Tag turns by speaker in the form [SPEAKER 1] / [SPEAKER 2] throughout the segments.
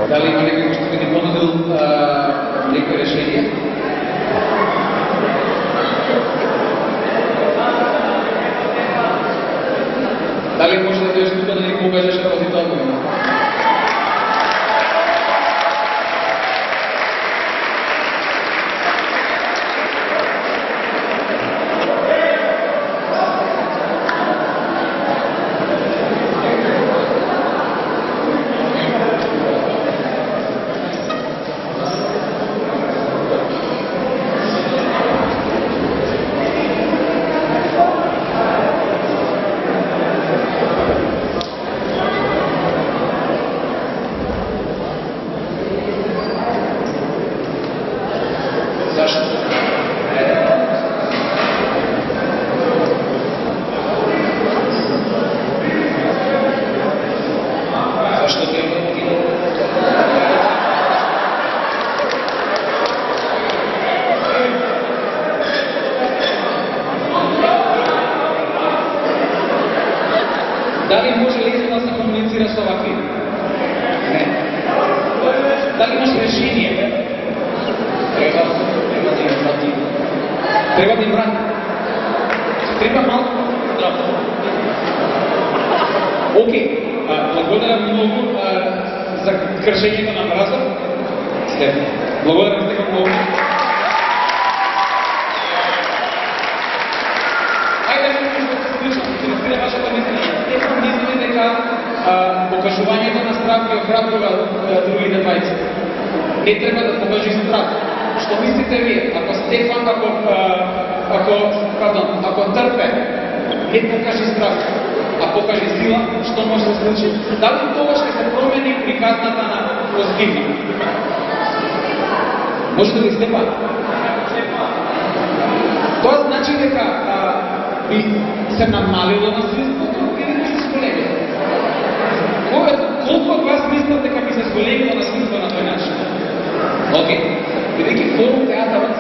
[SPEAKER 1] Дали има некој што би ни понудил некој решение? Дали може да дојдеш тука да ни покажеш този договор? Дали може ли да се комуницира со овакви? Не. Дали имаш решение? Треба да им врати. Треба да им врати. Треба малко здраво. Окей. Благодарам многу за кршењето на мразот. Стефан. Благодарам Стефан многу. Интересира вашата мислење. Стефан мисли дека покажувањето на страх ги охрабрува другите двајца. Не треба да покажи страх. Што мислите вие? Ако Стефан, ако трпе, не покажи страх, а покажи сила, што може да се случи? Дали тогаш ќе се промени приказната на позитивна? Може да ви Стефан? Тоа значи дека би се намалило насилството или би се зголемило? Колко от вас мислят дека би се зголемило насилство на тој начин? Окей. Бидејќи форум театарот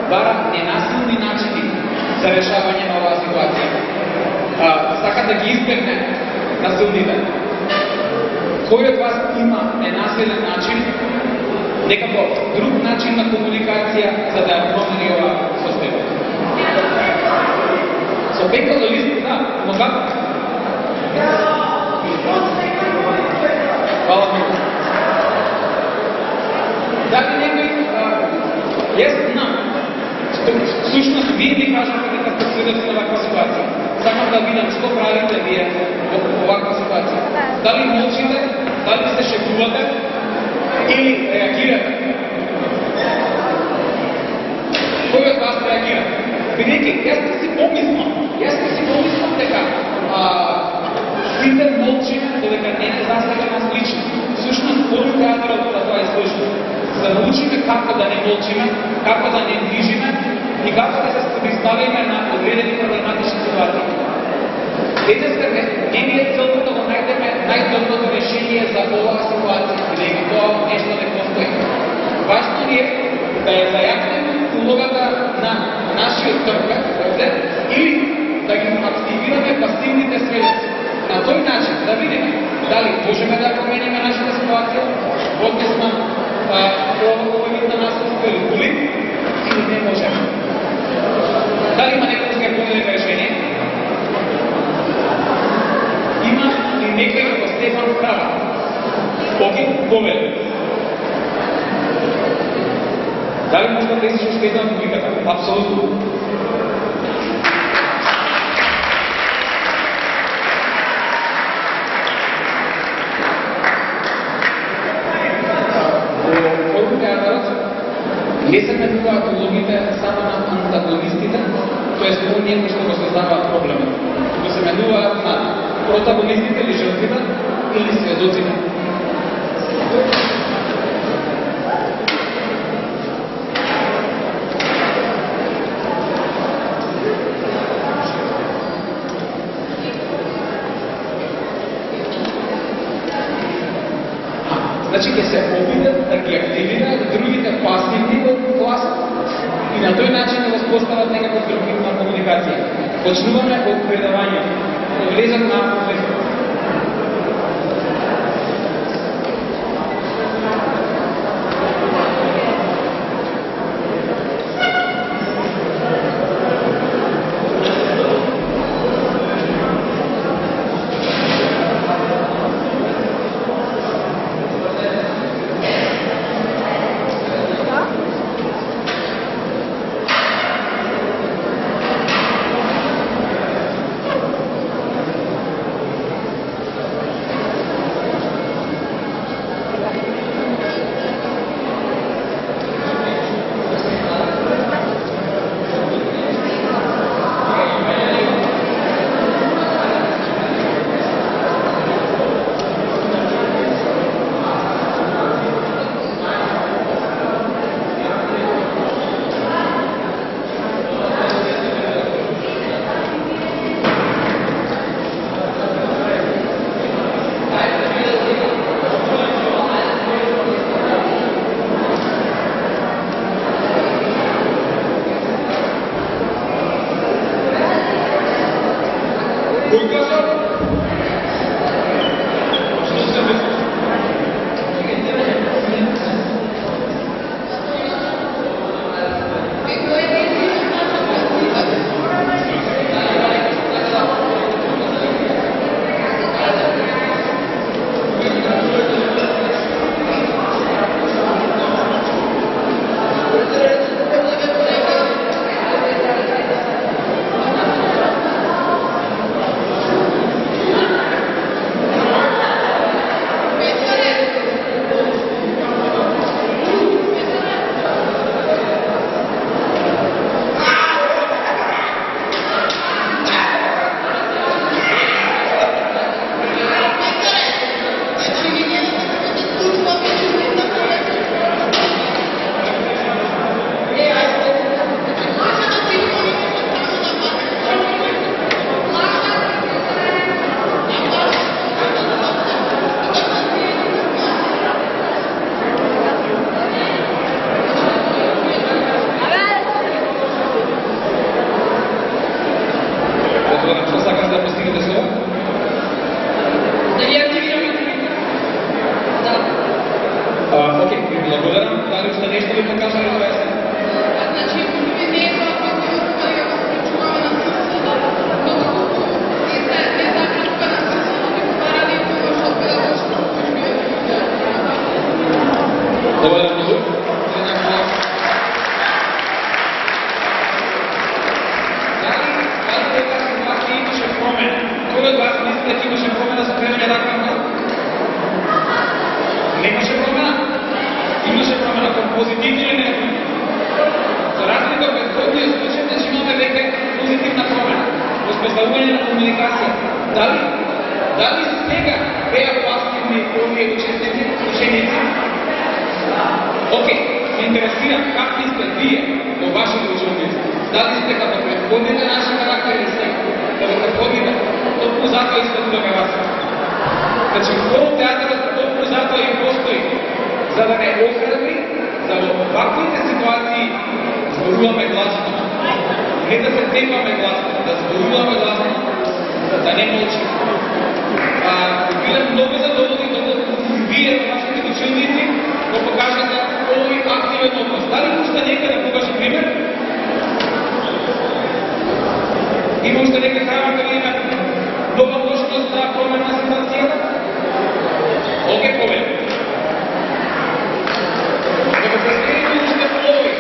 [SPEAKER 1] бара ненасилни начини за решавање на оваа ситуација. Сака да ги избегне насилните. Кој од вас има ненасилен начин, некако друг начин на комуникација за да ја промени оваа состојба? Со пекла до лист, да, но како? Хвала многу. Дали некој, јас знам, всушност вие ми кажете дека сте свидетели на ваква ситуација. Сакам да видам што правите вие во ваква ситуација. Дали молчите, дали се шегувате или реагирате? Кој од вас реагира? Бидејќи, јас си помислам дека сите молчиме додека не засега нас лично. Всушност, форум театарот за тоа изложба. За да научиме како да не молчиме, како да не движиме и како да се противставиме на одредени проблематични ситуации. Денеска не ни е целта да го најдеме најдоброто решение за оваа ситуација, бидејќи тоа нешто не постои. Важно ни е да ја зајакнеме улогата на нашиот трпе или да ги активираме пасивните сведоци. На тој начин да видиме дали можеме да промениме нашата ситуација во однос на овој вид на насилство или булинг или не можеме. Дали има некој да ќе понуди решение? Има ли некој како Стефан права? Окей, повели. Дали може да излезеш уште една публиката? Апсолутно. Не се менуваат улогите само на антагонистите, тоест оние кои што го создаваат проблемот. Туку се менуваат на протагонистите или жртвите или сведоците. Значи ќе се обидат да ги активираат другите пасивни во класот и на тој начин да воспостават некаков друг вид на комуникација. Почнуваме од предавање, од влезот на професор. Благодарам. Дали още нещо ви покажа ли това есен?
[SPEAKER 2] Значи, може би не е това, което говори в прочуване на съсъда, но колко не запречува на съсъда, не поради това, защото педагогично може би
[SPEAKER 1] Благодарам много. Кой от вас мисли, че имаше промена за приемане на такава? Не имаше промена. Имаше промена към позитивни или не? За разлика от предходния случай, че имаме веќе позитивна промена. Успоставување на комуникација. Дали сега беа пасивни овие ученици? Окей, ме интересира как мислите вие во вашите ученици. Дали сте като предходните наши характери сте? Като предходните? Толку затоа изпадуваме вас. Значи, второ театърът толку затоа и постои, за да не охрабри, да во ваквите ситуации зборуваме гласно. Не да се темаме гласно, да зборуваме гласно, да не мълчим. Биле много задоволни доколку вие, вашите ученици, го покажете овој активен однос. Дали уште некаде покажи пример? Има уште некаде крајот да има нова можност за промена на ситуацијата? Окей, повеќе. Да го представите уште по овој.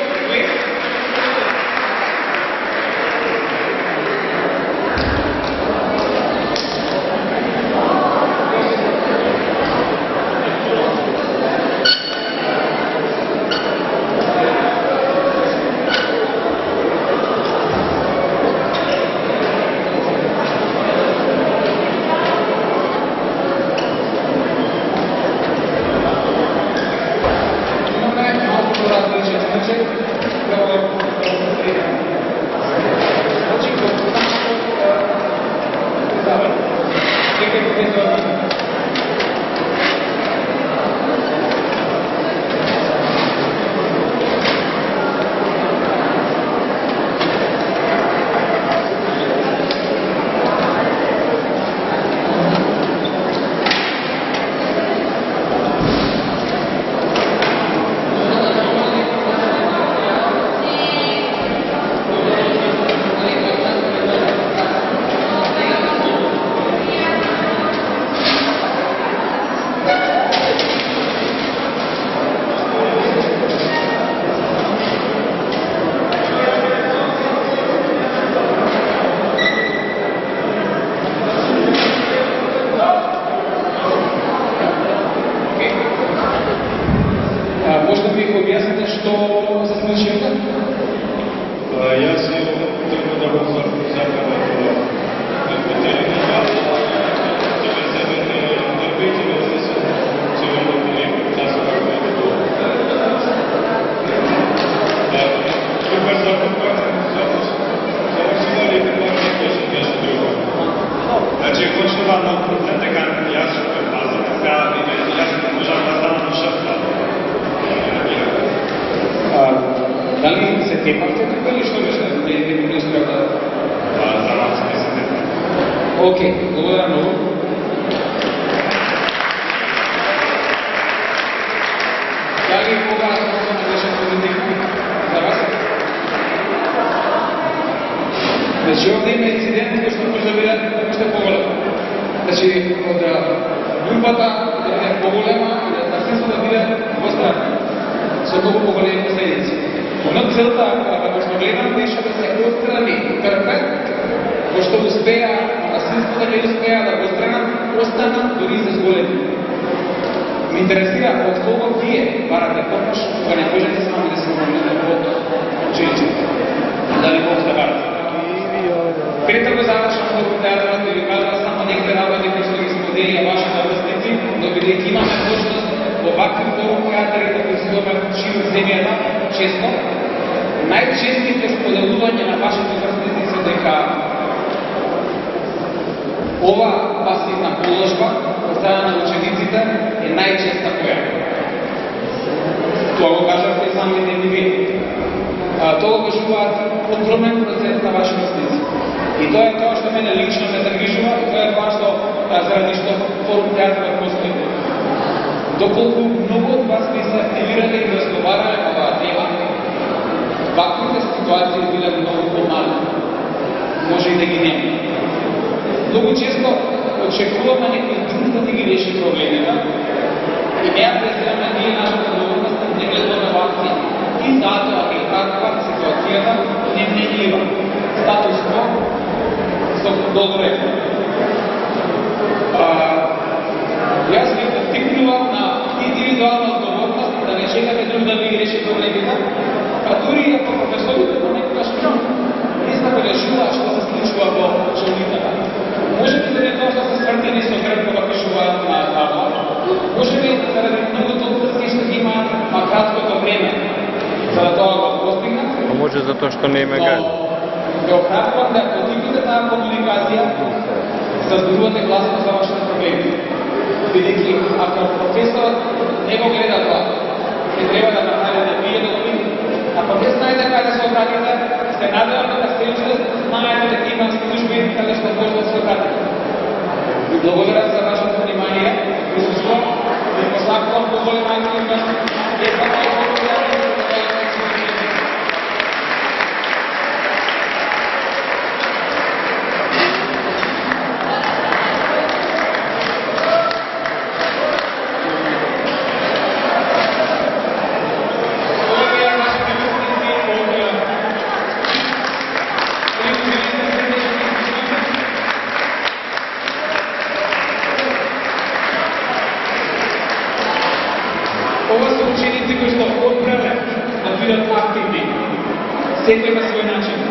[SPEAKER 1] Дали се тепахте тука или што беше? Не го успеав да... За вас не се тепахте. Окей, благодарам много. Дали кога можам да беше позитивно за вас? Значи, овде има инцидент кој што може да биде уште поголем. Значи, од групата да биде поголема и да насенство да биде вострана. Со многу поголеми последици. Но целта, како што гледам, беше да се отстрани трпет, кој што успеа, насилство да не успеа да го странат, останат дори се зголеми. Ме интересира од кого вие барате помош, кога не можете само да се помогнете од учениците. Дали може да барате? Пред да го завршам до театрот и ви кажа само некои работи кои што ги споделија вашите врсници, но бидејќи имаме можност овакви форум театри да посетуваме широко земјата, често, најчестите споделувања на вашите врсници се дека ова пасивна положба од страна на учениците е најчеста појава. Тоа го кажавте самите ни вие. Тоа го кажуваат огромен процент на ваши врсници. И тоа е тоа што мене лично ме загрижува, и тоа е тоа што заради што форум театрот постои. Доколку многу од вас ми се активирале и може и да ги нема. Многу често очекуваме некој друг да ги реши проблемите и не ја презираме ние нашата одговорност да не гледаме во акција. И затоа и таква ситуацијата не менива статус кво со добре. Јас ви поттикнувам на индивидуална одговорност да не чекате друг да ви реши проблемите, а дури и ако професорите понекогаш не забележуваат што се случува во училницата. Може би заради тоа што се свртени со грб кога пишуваат на табла, може би заради многото врски што ги имаат на краткото време за да тоа го постигнат.
[SPEAKER 3] А може затоа што не има гај.
[SPEAKER 1] Ве охрабрувам да поттикнете таа комуникација за зборувате гласно за вашите проблеми. Бидејќи ако професорот не го гледа тоа, ќе треба да направи да вие да го видите. Ако не знаете каде се обратите, се надевам дека следујќите знаете дека има служби каде што може да се обратите. Ви благодарам за вашето внимание, присуствувам и посакувам поголема активност. Ова се ученици кои што одбрале да бидат активни, секој на свој начин.